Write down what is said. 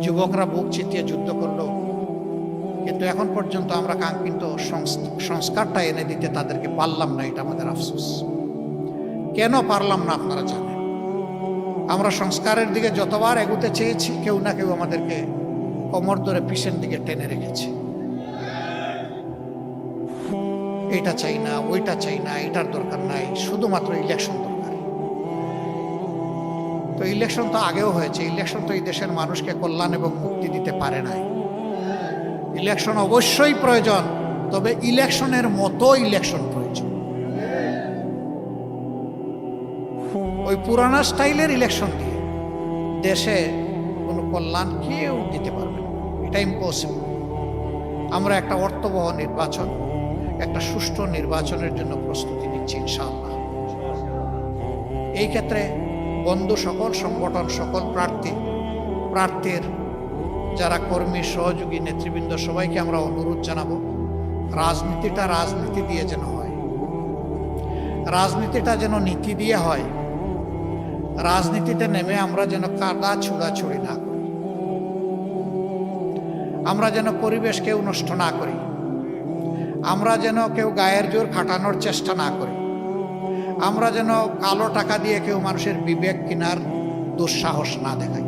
যুবকরা বুক চিতিয়ে যুদ্ধ করলো, কিন্তু এখন পর্যন্ত আমরা কাঙ্ক্ষিত সংস্কারটা এনে দিতে তাদেরকে পারলাম না। এটা আমাদের আফসোস। কেন পারলাম না আপনারা জানেন। আমরা সংস্কারের দিকে যতবার এগুতে চেয়েছি, কেউ না কেউ আমাদেরকে কোমর ধরে পিছন দিকে টেনে রেখেছে। এটা চাই না, ওইটা চাই না, এটার দরকার নাই, শুধুমাত্র ইলেকশন দরকার। তো ইলেকশন তো আগেও হয়েছে। ইলেকশন তো এই দেশের মানুষকে কল্যাণ এবং মুক্তি দিতে পারে নাই। ইলেকশন অবশ্যই প্রয়োজন, তবে ইলেকশনের মতো ইলেকশন প্রয়োজন। ওই পুরানা স্টাইলের ইলেকশন দিয়ে দেশে কোনো কল্যাণ কেউ দিতে পারবে না, এটা ইম্পসিবল। আমরা একটা অর্থবহ নির্বাচন, একটা সুষ্ঠু নির্বাচনের জন্য প্রস্তুতি নিচ্ছি ইনশাআল্লাহ। এই ক্ষেত্রে বন্ধু সকল সংগঠন, সকল প্রার্থীর যারা কর্মী, সহযোগী, নেতৃবৃন্দ, সবাইকে আমরা অনুরোধ জানাবো, রাজনীতিটা রাজনীতি দিয়ে যেন হয়, রাজনীতিটা যেন নীতি দিয়ে হয়। রাজনীতিতে নেমে আমরা যেন কাদা ছুড়াছুড়ি না করি, আমরা যেন পরিবেশকেও নষ্ট না করি, আমরা যেন কেউ গায়ের জোর খাটানোর চেষ্টা না করি, আমরা যেন কালো টাকা দিয়ে কেউ মানুষের বিবেক কেনার দুঃসাহস না দেখাই।